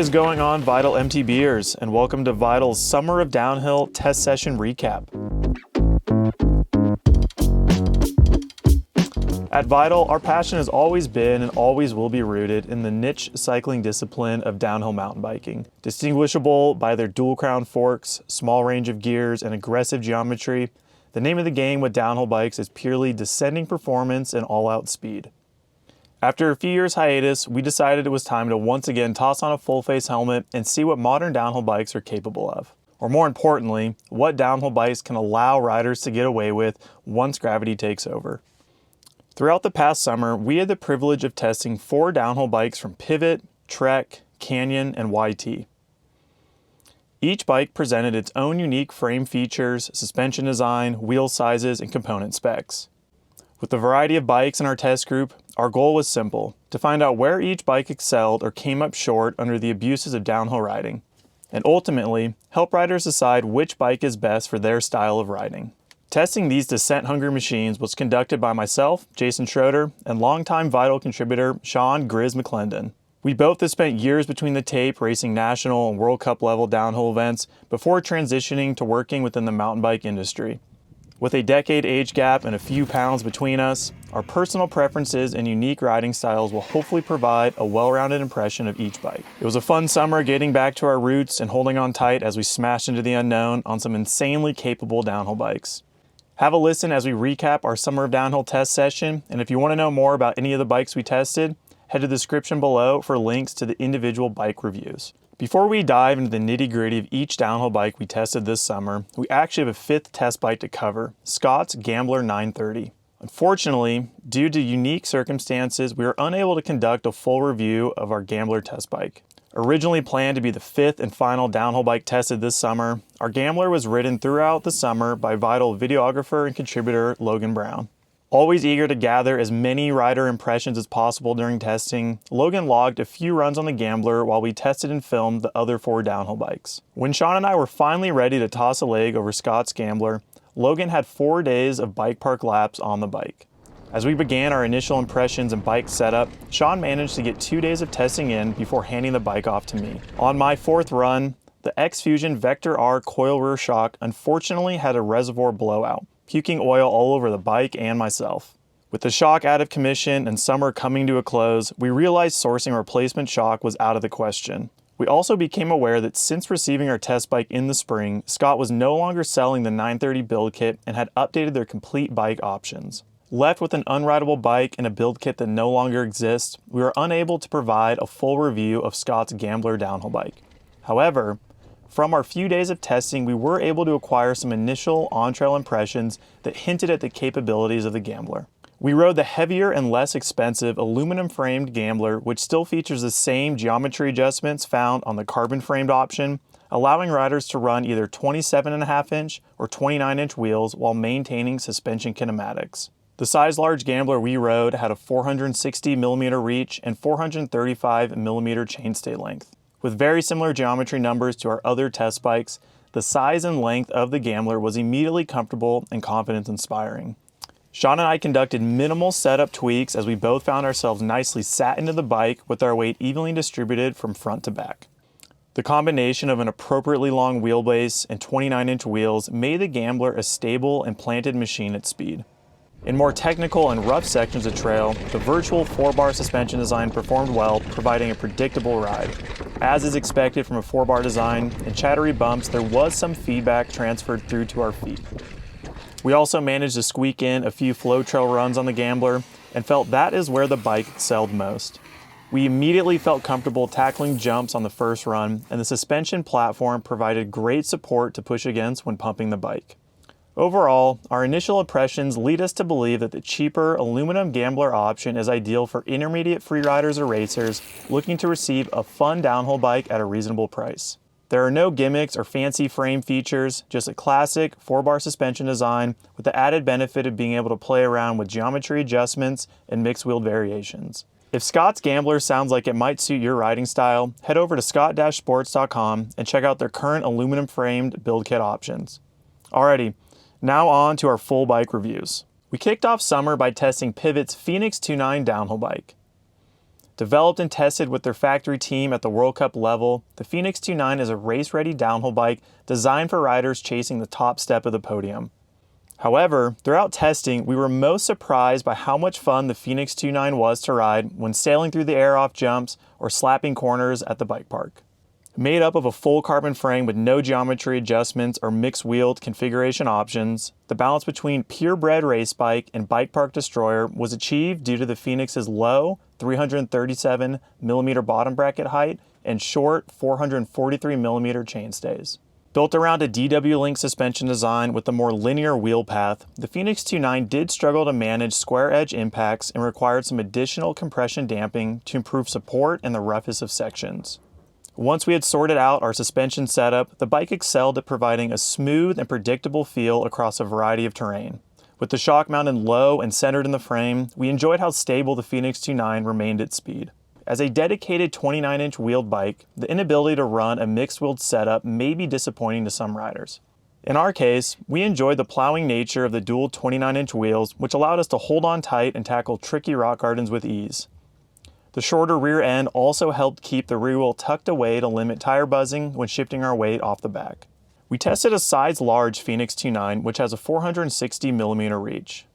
What is going on, Vital MTBers, and welcome to Vital's Summer of Downhill Test Session Recap. At Vital, our passion has always been and always will be rooted in the niche cycling discipline of downhill mountain biking. Distinguishable by their dual crown forks, small range of gears, and aggressive geometry, the name of the game with downhill bikes is purely descending performance and all-out speed. After a few years hiatus, we decided it was time to once again toss on a full-face helmet and see what modern downhill bikes are capable of. Or more importantly, what downhill bikes can allow riders to get away with once gravity takes over. Throughout the past summer, we had the privilege of testing 4 downhill bikes from Pivot, Trek, Canyon, and YT. Each bike presented its own unique frame features, suspension design, wheel sizes, and component specs. With the variety of bikes in our test group, our goal was simple: to find out where each bike excelled or came up short under the abuses of downhill riding, and ultimately help riders decide which bike is best for their style of riding. Testing these descent-hungry machines was conducted by myself, Jason Schroeder, and longtime Vital contributor Sean Grizz McClendon. We both have spent years between the tape racing national and World Cup level downhill events before transitioning to working within the mountain bike industry. With a decade age gap and a few pounds between us, our personal preferences and unique riding styles will hopefully provide a well-rounded impression of each bike. It was a fun summer getting back to our roots and holding on tight as we smashed into the unknown on some insanely capable downhill bikes. Have a listen as we recap our Summer of Downhill test session, and if you want to know more about any of the bikes we tested, head to the description below for links to the individual bike reviews. Before we dive into the nitty-gritty of each downhill bike we tested this summer, we actually have a 5th test bike to cover, Scott's Gambler 930. Unfortunately, due to unique circumstances, we were unable to conduct a full review of our Gambler test bike. Originally planned to be the 5th and final downhill bike tested this summer, our Gambler was ridden throughout the summer by Vital videographer and contributor Logan Brown. Always eager to gather as many rider impressions as possible during testing, Logan logged a few runs on the Gambler while we tested and filmed the other 4 downhill bikes. When Sean and I were finally ready to toss a leg over Scott's Gambler, Logan had 4 days of bike park laps on the bike. As we began our initial impressions and bike setup, Sean managed to get 2 days of testing in before handing the bike off to me. On my 4th run, the X-Fusion Vector R coil rear shock unfortunately had a reservoir blowout, puking oil all over the bike and myself. With the shock out of commission and summer coming to a close, we realized sourcing a replacement shock was out of the question. We also became aware that since receiving our test bike in the spring, Scott was no longer selling the 930 build kit and had updated their complete bike options. Left with an unrideable bike and a build kit that no longer exists, we were unable to provide a full review of Scott's Gambler downhill bike. However, from our few days of testing, we were able to acquire some initial on-trail impressions that hinted at the capabilities of the Gambler. We rode the heavier and less expensive aluminum-framed Gambler, which still features the same geometry adjustments found on the carbon-framed option, allowing riders to run either 27.5-inch or 29-inch wheels while maintaining suspension kinematics. The size large Gambler we rode had a 460mm reach and 435mm chainstay length. With very similar geometry numbers to our other test bikes, the size and length of the Gambler was immediately comfortable and confidence-inspiring. Sean and I conducted minimal setup tweaks as we both found ourselves nicely sat into the bike with our weight evenly distributed from front to back. The combination of an appropriately long wheelbase and 29-inch wheels made the Gambler a stable and planted machine at speed. In more technical and rough sections of trail, the virtual 4-bar suspension design performed well, providing a predictable ride. As is expected from a 4-bar design, in chattery bumps there was some feedback transferred through to our feet. We also managed to squeak in a few flow trail runs on the Gambler and felt that is where the bike excelled most. We immediately felt comfortable tackling jumps on the first run, and the suspension platform provided great support to push against when pumping the bike. Overall, our initial impressions lead us to believe that the cheaper aluminum Gambler option is ideal for intermediate freeriders or racers looking to receive a fun downhill bike at a reasonable price. There are no gimmicks or fancy frame features, just a classic 4-bar suspension design with the added benefit of being able to play around with geometry adjustments and mixed wheel variations. If Scott's Gambler sounds like it might suit your riding style, head over to scott-sports.com and check out their current aluminum framed build kit options. Alrighty. Now on to our full bike reviews. We kicked off summer by testing Pivot's Phoenix 2.9 downhill bike. Developed and tested with their factory team at the World Cup level, the Phoenix 2.9 is a race-ready downhill bike designed for riders chasing the top step of the podium. However, throughout testing, we were most surprised by how much fun the Phoenix 2.9 was to ride when sailing through the air-off jumps or slapping corners at the bike park. Made up of a full carbon frame with no geometry adjustments or mixed wheeled configuration options, the balance between purebred race bike and bike park destroyer was achieved due to the Phoenix's low 337mm bottom bracket height and short 443mm chainstays. Built around a DW Link suspension design with a more linear wheel path, the Phoenix 2.9 did struggle to manage square edge impacts and required some additional compression damping to improve support in the roughest of sections. Once we had sorted out our suspension setup, the bike excelled at providing a smooth and predictable feel across a variety of terrain. With the shock mounted low and centered in the frame, we enjoyed how stable the Phoenix 2.9 remained at speed. As a dedicated 29-inch wheeled bike, the inability to run a mixed-wheeled setup may be disappointing to some riders. In our case, we enjoyed the plowing nature of the dual 29-inch wheels, which allowed us to hold on tight and tackle tricky rock gardens with ease. The shorter rear end also helped keep the rear wheel tucked away to limit tire buzzing when shifting our weight off the back. We tested a size large Phoenix 2.9, which has a 460mm reach.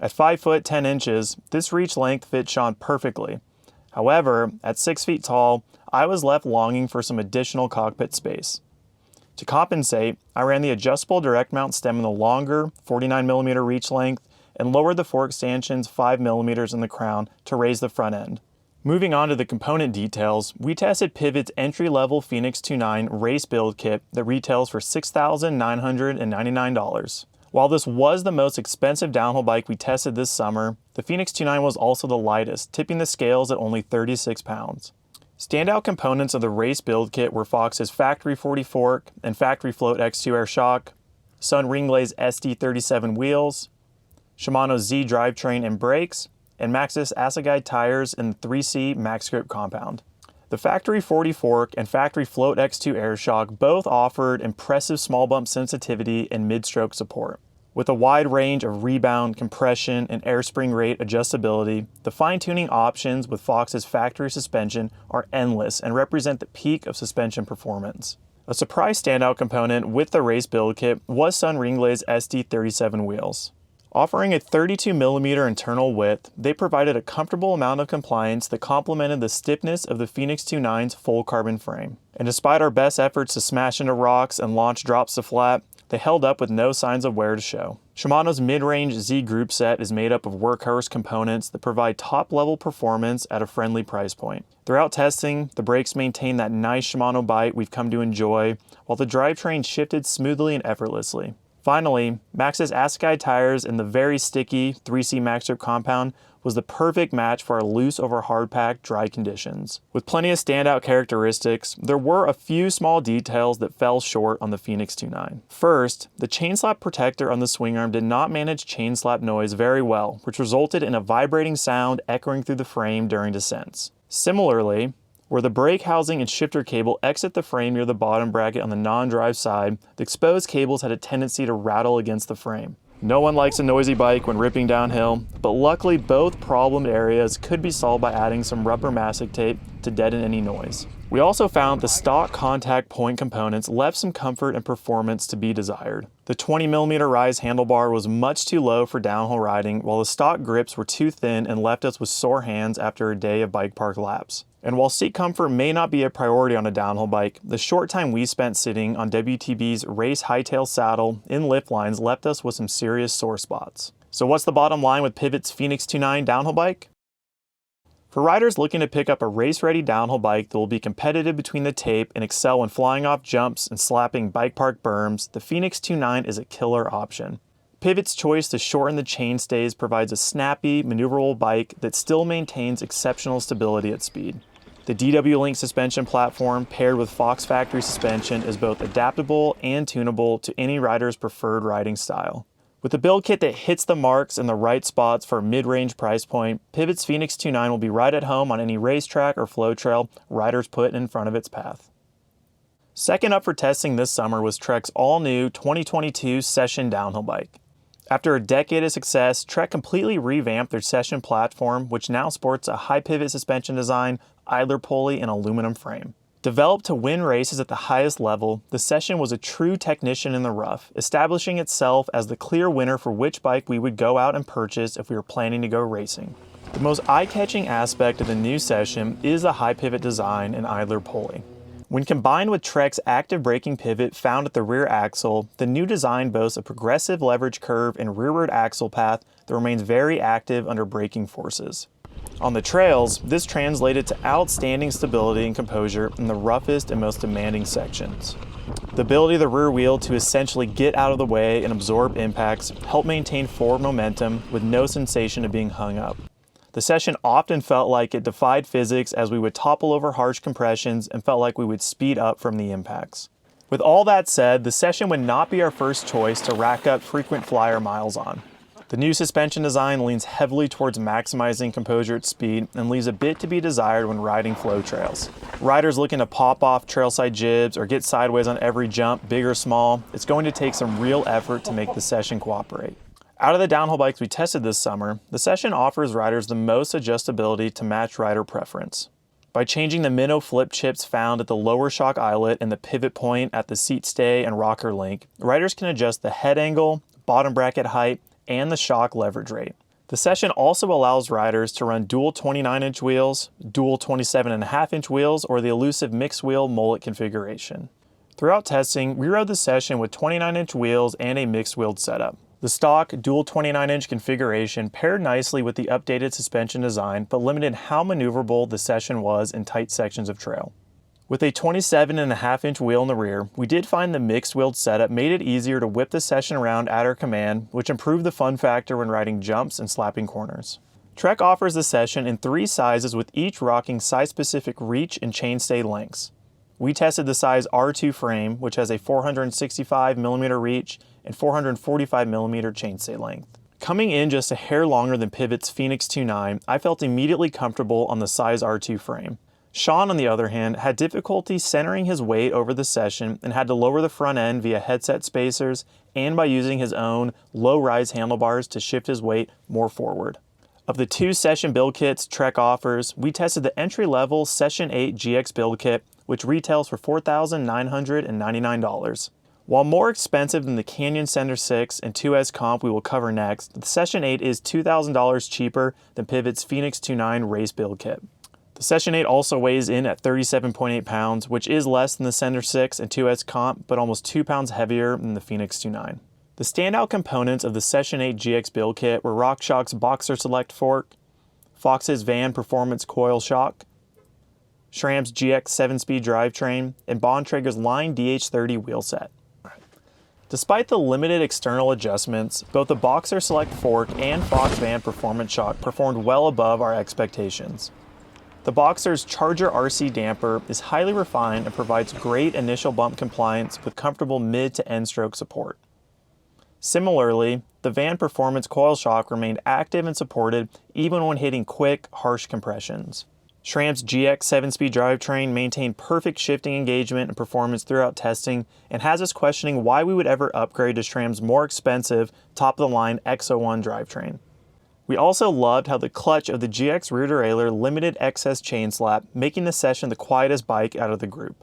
At 5 foot 10 inches, this reach length fit Sean perfectly. However, at 6 feet tall, I was left longing for some additional cockpit space. To compensate, I ran the adjustable direct mount stem in the longer 49mm reach length and lowered the fork stanchions 5mm in the crown to raise the front end. Moving on to the component details, we tested Pivot's entry-level Phoenix 2.9 race build kit that retails for $6,999. While this was the most expensive downhill bike we tested this summer, the Phoenix 2.9 was also the lightest, tipping the scales at only 36 pounds. Standout components of the race build kit were Fox's factory 40 fork and factory float X2 air shock, Sun Ringley's SD37 wheels, Shimano's Z drivetrain and brakes, and Maxxis Assegai tires in the 3C Max Grip compound. The factory 40 fork and factory float X2 air shock both offered impressive small bump sensitivity and mid-stroke support. With a wide range of rebound, compression, and air spring rate adjustability, the fine-tuning options with Fox's factory suspension are endless and represent the peak of suspension performance. A surprise standout component with the race build kit was Sun Ringley's SD37 wheels. Offering a 32mm internal width, they provided a comfortable amount of compliance that complemented the stiffness of the Phoenix 2.9's full carbon frame. And despite our best efforts to smash into rocks and launch drops to flat, they held up with no signs of wear to show. Shimano's mid-range Z group set is made up of workhorse components that provide top-level performance at a friendly price point. Throughout testing, the brakes maintained that nice Shimano bite we've come to enjoy, while the drivetrain shifted smoothly and effortlessly. Finally, Maxxis Assegai tires in the very sticky 3C Max Grip compound was the perfect match for our loose over hard pack dry conditions. With plenty of standout characteristics, there were a few small details that fell short on the Phoenix 2.9. First, the chain slap protector on the swing arm did not manage chain slap noise very well, which resulted in a vibrating sound echoing through the frame during descents. Similarly, where the brake housing and shifter cable exit the frame near the bottom bracket on the non-drive side, the exposed cables had a tendency to rattle against the frame. No one likes a noisy bike when ripping downhill, but luckily both problem areas could be solved by adding some rubber mastic tape to deaden any noise. We also found the stock contact point components left some comfort and performance to be desired. The 20mm rise handlebar was much too low for downhill riding, while the stock grips were too thin and left us with sore hands after a day of bike park laps. And while seat comfort may not be a priority on a downhill bike, the short time we spent sitting on WTB's race hightail saddle in lift lines left us with some serious sore spots. So what's the bottom line with Pivot's Phoenix 2.9 downhill bike? For riders looking to pick up a race-ready downhill bike that will be competitive between the tape and excel when flying off jumps and slapping bike park berms, the Phoenix 2.9 is a killer option. Pivot's choice to shorten the chainstays provides a snappy, maneuverable bike that still maintains exceptional stability at speed. The DW Link suspension platform paired with Fox factory suspension is both adaptable and tunable to any rider's preferred riding style. With a build kit that hits the marks in the right spots for a mid-range price point, Pivot's Phoenix 2.9 will be right at home on any racetrack or flow trail riders put in front of its path. Second up for testing this summer was Trek's all-new 2022 Session downhill bike. After a decade of success, Trek completely revamped their session platform, which now sports a high pivot suspension design, idler pulley, and aluminum frame. Developed to win races at the highest level, the Session was a true technician in the rough, establishing itself as the clear winner for which bike we would go out and purchase if we were planning to go racing. The most eye-catching aspect of the new Session is the high pivot design and idler pulley. When combined with Trek's active braking pivot found at the rear axle, the new design boasts a progressive leverage curve and rearward axle path that remains very active under braking forces. On the trails, this translated to outstanding stability and composure in the roughest and most demanding sections. The ability of the rear wheel to essentially get out of the way and absorb impacts helped maintain forward momentum with no sensation of being hung up. The Session often felt like it defied physics as we would topple over harsh compressions and felt like we would speed up from the impacts. With all that said, the Session would not be our first choice to rack up frequent flyer miles on. The new suspension design leans heavily towards maximizing composure at speed and leaves a bit to be desired when riding flow trails. Riders looking to pop off trailside jibs or get sideways on every jump, big or small, it's going to take some real effort to make the Session cooperate. Out of the downhill bikes we tested this summer, the Session offers riders the most adjustability to match rider preference. By changing the minnow flip chips found at the lower shock eyelet and the pivot point at the seat stay and rocker link, riders can adjust the head angle, bottom bracket height, and the shock leverage rate. The Session also allows riders to run dual 29-inch wheels, dual 27.5-inch wheels, or the elusive mixed wheel mullet configuration. Throughout testing, we rode the Session with 29-inch wheels and a mixed wheeled setup. The stock dual 29-inch configuration paired nicely with the updated suspension design, but limited how maneuverable the Session was in tight sections of trail. With a 27.5-inch wheel in the rear, we did find the mixed wheeled setup made it easier to whip the Session around at our command, which improved the fun factor when riding jumps and slapping corners. Trek offers the Session in 3 sizes with each rocking size-specific reach and chainstay lengths. We tested the size R2 frame, which has a 465mm reach and 445mm chainstay length. Coming in just a hair longer than Pivot's Phoenix 2.9, I felt immediately comfortable on the size R2 frame. Sean, on the other hand, had difficulty centering his weight over the Session and had to lower the front end via headset spacers and by using his own low-rise handlebars to shift his weight more forward. Of the 2 Session build kits Trek offers, we tested the entry-level Session 8 GX build kit, which retails for $4,999. While more expensive than the Canyon Center 6 and TUES comp we will cover next, the Session 8 is $2,000 cheaper than Pivot's Phoenix 2.9 race build kit. The Session 8 also weighs in at 37.8 pounds, which is less than the Center 6 and TUES comp, but almost 2 pounds heavier than the Phoenix 2.9. The standout components of the Session 8 GX build kit were RockShox's Boxer Select fork, Fox's Van Performance coil shock, SRAM's GX 7-speed drivetrain, and Bontrager's Line DH30 wheel set. Despite the limited external adjustments, both the Boxer Select fork and Fox Van Performance shock performed well above our expectations. The Boxer's Charger RC damper is highly refined and provides great initial bump compliance with comfortable mid to end stroke support. Similarly, the Van Performance coil shock remained active and supported even when hitting quick, harsh compressions. SRAM's GX 7-speed drivetrain maintained perfect shifting engagement and performance throughout testing and has us questioning why we would ever upgrade to SRAM's more expensive, top-of-the-line X01 drivetrain. We also loved how the clutch of the GX rear derailleur limited excess chain slap, making the Session the quietest bike out of the group.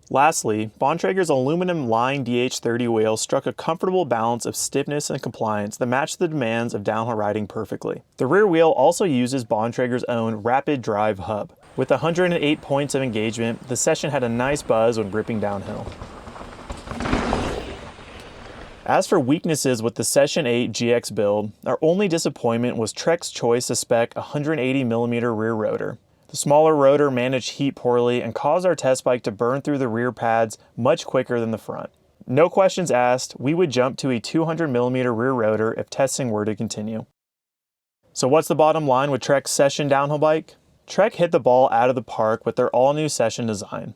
Lastly, Bontrager's aluminum Line DH30 wheel struck a comfortable balance of stiffness and compliance that matched the demands of downhill riding perfectly. The rear wheel also uses Bontrager's own Rapid Drive hub. With 108 points of engagement, the Session had a nice buzz when gripping downhill. As for weaknesses with the Session 8 GX build, our only disappointment was Trek's choice to spec a 180mm rear rotor. The smaller rotor managed heat poorly and caused our test bike to burn through the rear pads much quicker than the front. No questions asked, we would jump to a 200mm rear rotor if testing were to continue. So what's the bottom line with Trek's Session downhill bike? Trek hit the ball out of the park with their all-new Session design.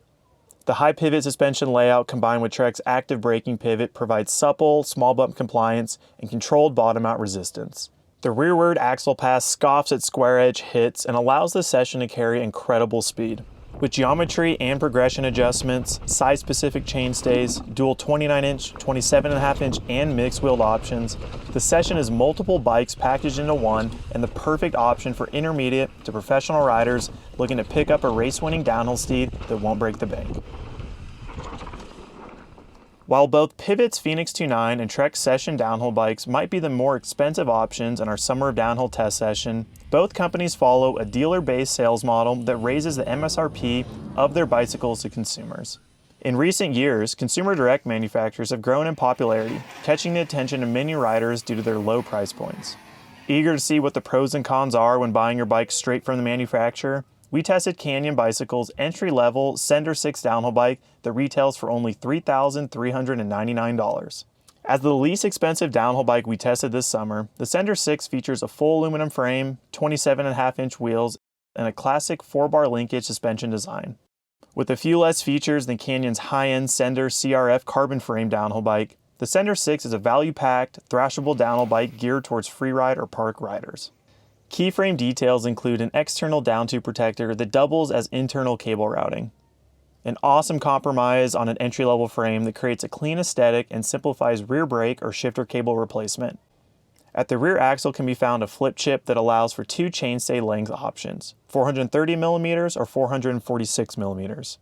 The high pivot suspension layout combined with Trek's active braking pivot provides supple, small bump compliance, and controlled bottom-out resistance. The rearward axle pass scoffs at square edge hits and allows the Session to carry incredible speed. With geometry and progression adjustments, size-specific chainstays, dual 29-inch, 27.5-inch, and mixed-wheeled options, the Session is multiple bikes packaged into one and the perfect option for intermediate to professional riders looking to pick up a race-winning downhill steed that won't break the bank. While both Pivot's Phoenix 2.9 and Trek Session downhill bikes might be the more expensive options in our Summer of Downhill test session, both companies follow a dealer-based sales model that raises the MSRP of their bicycles to consumers. In recent years, consumer direct manufacturers have grown in popularity, catching the attention of many riders due to their low price points. Eager to see what the pros and cons are when buying your bike straight from the manufacturer, we tested Canyon Bicycle's entry-level Sender 6 downhill bike that retails for only $3,399. As the least expensive downhill bike we tested this summer, the Sender 6 features a full aluminum frame, 27.5-inch wheels, and a classic 4-bar linkage suspension design. With a few less features than Canyon's high-end Sender CRF carbon frame downhill bike, the Sender 6 is a value-packed, thrashable downhill bike geared towards freeride or park riders. Key frame details include an external down-tube protector that doubles as internal cable routing, an awesome compromise on an entry-level frame that creates a clean aesthetic and simplifies rear brake or shifter cable replacement. At the rear axle can be found a flip chip that allows for 2 chainstay length options, 430mm or 446mm.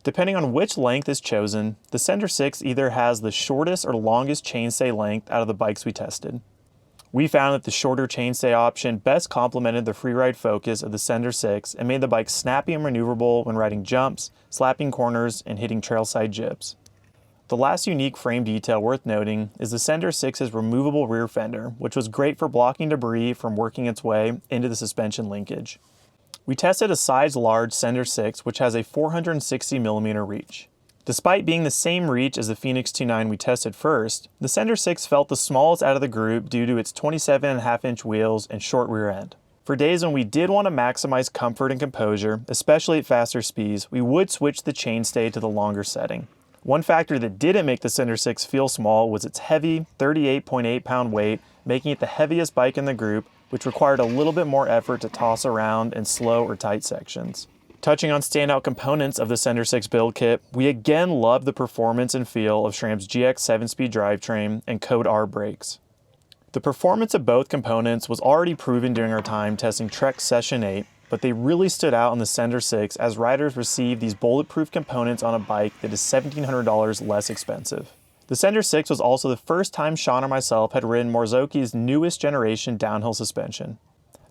Depending on which length is chosen, the Sender 6 either has the shortest or longest chainstay length out of the bikes we tested. We found that the shorter chainstay option best complemented the freeride focus of the Sender 6 and made the bike snappy and maneuverable when riding jumps, slapping corners, and hitting trailside jibs. The last unique frame detail worth noting is the Sender 6's removable rear fender, which was great for blocking debris from working its way into the suspension linkage. We tested a size large Sender 6 which has a 460mm reach. Despite being the same reach as the Phoenix 2.9 we tested first, the Sender 6 felt the smallest out of the group due to its 27.5-inch wheels and short rear end. For days when we did want to maximize comfort and composure, especially at faster speeds, we would switch the chainstay to the longer setting. One factor that didn't make the Sender 6 feel small was its heavy 38.8-pound weight, making it the heaviest bike in the group, which required a little bit more effort to toss around in slow or tight sections. Touching on standout components of the Sender 6 build kit, we again love the performance and feel of SRAM's GX 7-speed drivetrain and Code R brakes. The performance of both components was already proven during our time testing Trek Session 8, but they really stood out on the Sender 6 as riders received these bulletproof components on a bike that is $1,700 less expensive. The Sender 6 was also the first time Sean or myself had ridden Marzocchi's newest generation downhill suspension.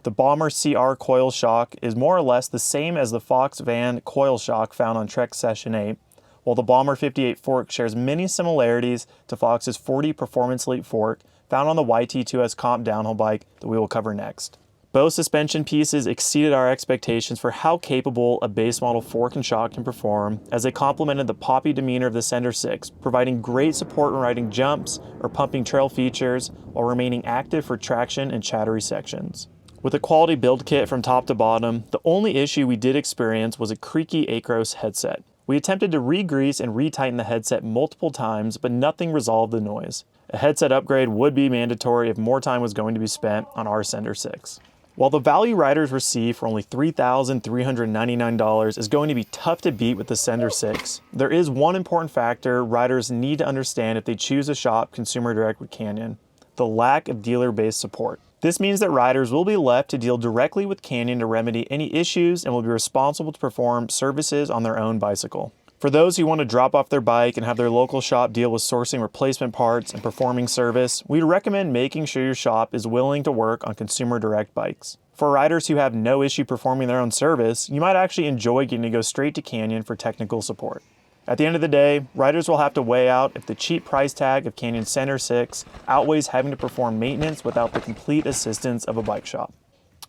The Bomber CR coil shock is more or less the same as the Fox Van coil shock found on Trek Session 8, while the Bomber 58 fork shares many similarities to Fox's 40 Performance Elite fork found on the TUES comp downhill bike that we will cover next. Both suspension pieces exceeded our expectations for how capable a base model fork and shock can perform, as they complemented the poppy demeanor of the Sender 6, providing great support when riding jumps or pumping trail features while remaining active for traction and chattery sections. With a quality build kit from top to bottom, the only issue we did experience was a creaky Acros headset. We attempted to re-grease and retighten the headset multiple times, but nothing resolved the noise. A headset upgrade would be mandatory if more time was going to be spent on our Sender 6. While the value riders receive for only $3,399 is going to be tough to beat with the Sender 6, there is one important factor riders need to understand if they choose to shop consumer direct with Canyon: the lack of dealer-based support. This means that riders will be left to deal directly with Canyon to remedy any issues and will be responsible to perform services on their own bicycle. For those who want to drop off their bike and have their local shop deal with sourcing replacement parts and performing service, we'd recommend making sure your shop is willing to work on consumer direct bikes. For riders who have no issue performing their own service, you might actually enjoy getting to go straight to Canyon for technical support. At the end of the day, riders will have to weigh out if the cheap price tag of Canyon Sender 6 outweighs having to perform maintenance without the complete assistance of a bike shop.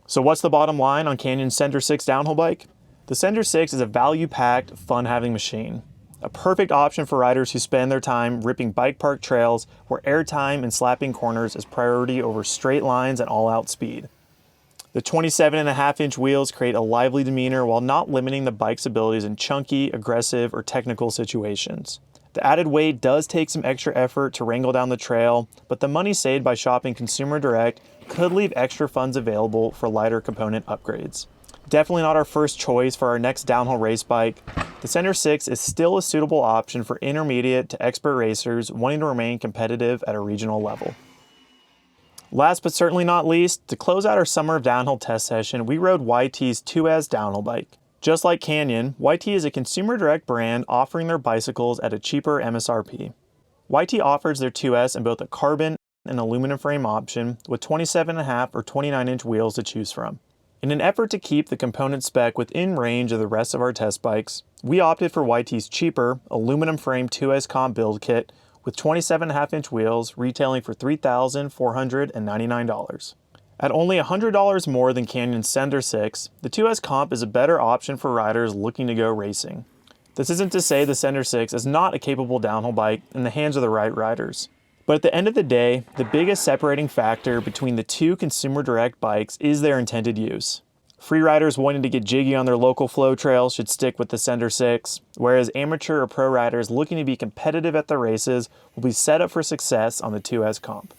So what's the bottom line on Canyon's Sender 6 downhill bike? The Sender 6 is a value-packed, fun-having machine. A perfect option for riders who spend their time ripping bike park trails where airtime and slapping corners is priority over straight lines and all-out speed. The 27.5-inch wheels create a lively demeanor while not limiting the bike's abilities in chunky, aggressive, or technical situations. The added weight does take some extra effort to wrangle down the trail, but the money saved by shopping consumer direct could leave extra funds available for lighter component upgrades. Definitely not our first choice for our next downhill race bike, the Center 6 is still a suitable option for intermediate to expert racers wanting to remain competitive at a regional level. Last but certainly not least, to close out our summer of downhill test session, we rode YT's TUES downhill bike. Just like Canyon, YT is a consumer direct brand offering their bicycles at a cheaper MSRP. YT offers their TUES in both a carbon and aluminum frame option with 27.5 or 29-inch wheels to choose from. In an effort to keep the component spec within range of the rest of our test bikes, we opted for YT's cheaper aluminum frame TUES comp build kit with 27.5-inch wheels retailing for $3,499. At only $100 more than Canyon's Center 6, the TUES comp is a better option for riders looking to go racing. This isn't to say the Center 6 is not a capable downhill bike in the hands of the right riders. But at the end of the day, the biggest separating factor between the two consumer direct bikes is their intended use. Free riders wanting to get jiggy on their local flow trails should stick with the Center 6, whereas amateur or pro riders looking to be competitive at the races will be set up for success on the TUES comp.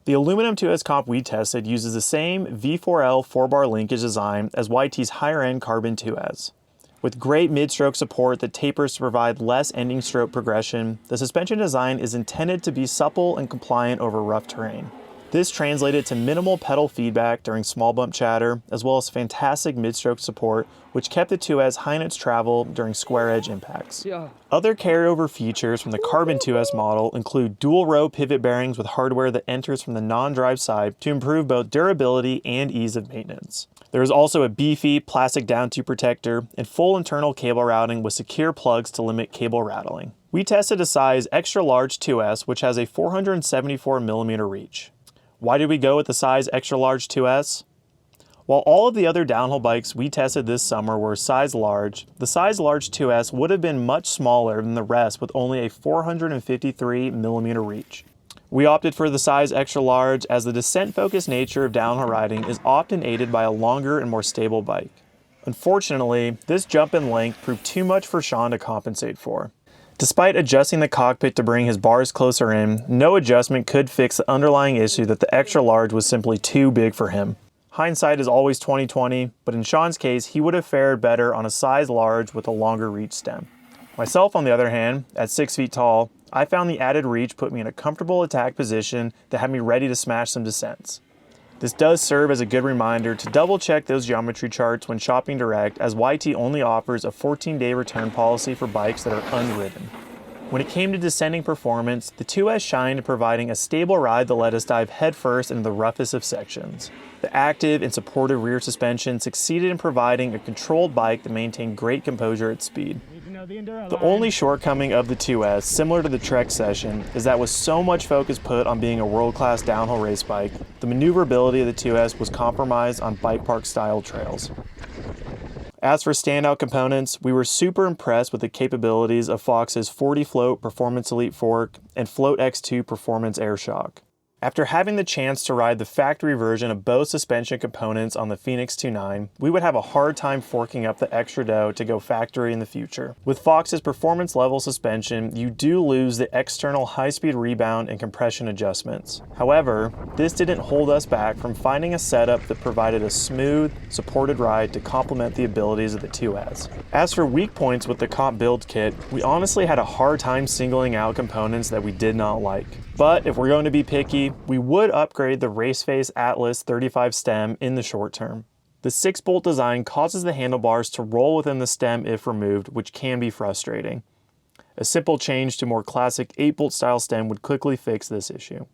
The aluminum TUES comp we tested uses the same V4L 4-bar linkage design as YT's higher-end carbon TUES. With great mid-stroke support that tapers to provide less ending stroke progression, the suspension design is intended to be supple and compliant over rough terrain. This translated to minimal pedal feedback during small bump chatter, as well as fantastic mid-stroke support, which kept the TUES high in its travel during square edge impacts. Other carryover features from the carbon TUES model include dual row pivot bearings with hardware that enters from the non-drive side to improve both durability and ease of maintenance. There is also a beefy plastic down tube protector and full internal cable routing with secure plugs to limit cable rattling. We tested a size extra large TUES, which has a 474mm reach. Why did we go with the size extra large TUES? While all of the other downhill bikes we tested this summer were size large, the size large TUES would have been much smaller than the rest with only a 453mm reach. We opted for the size extra large as the descent-focused nature of downhill riding is often aided by a longer and more stable bike. Unfortunately, this jump in length proved too much for Sean to compensate for. Despite adjusting the cockpit to bring his bars closer in, no adjustment could fix the underlying issue that the extra large was simply too big for him. Hindsight is always 20/20, but in Sean's case, he would have fared better on a size large with a longer reach stem. Myself, on the other hand, at 6 feet tall, I found the added reach put me in a comfortable attack position that had me ready to smash some descents. This does serve as a good reminder to double check those geometry charts when shopping direct, as YT only offers a 14-day return policy for bikes that are unridden. When it came to descending performance, the TUES shined in providing a stable ride that let us dive headfirst into the roughest of sections. The active and supportive rear suspension succeeded in providing a controlled bike that maintained great composure at speed. The only shortcoming of the TUES, similar to the Trek Session, is that with so much focus put on being a world-class downhill race bike, the maneuverability of the TUES was compromised on bike park style trails. As for standout components, we were super impressed with the capabilities of Fox's 40 Float Performance Elite fork and Float X2 Performance Air Shock. After having the chance to ride the factory version of both suspension components on the Phoenix 2.9, we would have a hard time forking up the extra dough to go factory in the future. With Fox's performance level suspension, you do lose the external high-speed rebound and compression adjustments. However, this didn't hold us back from finding a setup that provided a smooth, supported ride to complement the abilities of the TUES. As for weak points with the comp build kit, we honestly had a hard time singling out components that we did not like. But if we're going to be picky, we would upgrade the Raceface Atlas 35 stem in the short term. The 6-bolt design causes the handlebars to roll within the stem if removed, which can be frustrating. A simple change to more classic 8-bolt style stem would quickly fix this issue.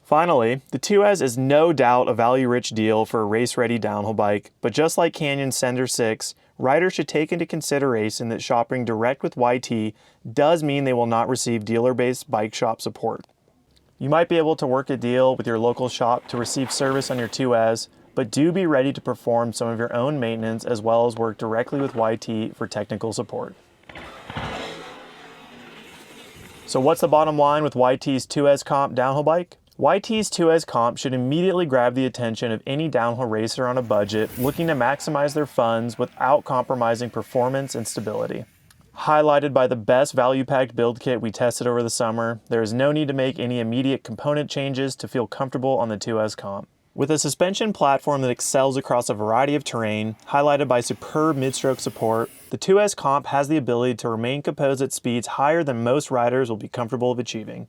Finally, the TUES is no doubt a value-rich deal for a race-ready downhill bike, but just like Canyon's Center 6, riders should take into consideration that shopping direct with YT does mean they will not receive dealer-based bike shop support. You might be able to work a deal with your local shop to receive service on your TUES, but do be ready to perform some of your own maintenance as well as work directly with YT for technical support. So what's the bottom line with YT's TUES Comp downhill bike? YT's TUES Comp should immediately grab the attention of any downhill racer on a budget looking to maximize their funds without compromising performance and stability. Highlighted by the best value-packed build kit we tested over the summer, there is no need to make any immediate component changes to feel comfortable on the TUES Comp. With a suspension platform that excels across a variety of terrain, highlighted by superb mid-stroke support, the TUES Comp has the ability to remain composed at speeds higher than most riders will be comfortable of achieving.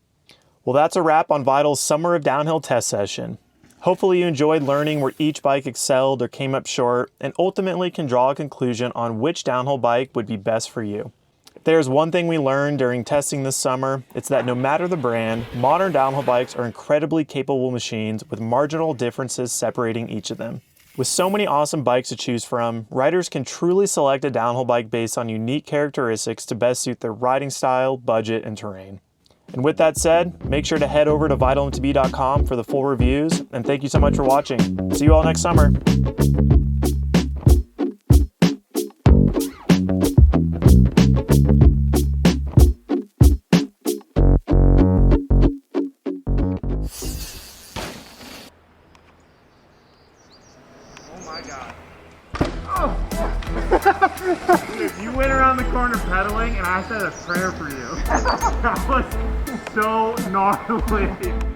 Well, that's a wrap on Vital's Summer of Downhill test session. Hopefully you enjoyed learning where each bike excelled or came up short, and ultimately can draw a conclusion on which downhill bike would be best for you. If there's one thing we learned during testing this summer, it's that no matter the brand, modern downhill bikes are incredibly capable machines with marginal differences separating each of them. With so many awesome bikes to choose from, riders can truly select a downhill bike based on unique characteristics to best suit their riding style, budget, and terrain. And with that said, make sure to head over to vitalmtb.com for the full reviews, and thank you so much for watching. See you all next summer. Dude, you went around the corner pedaling and I said a prayer for you. That was so gnarly.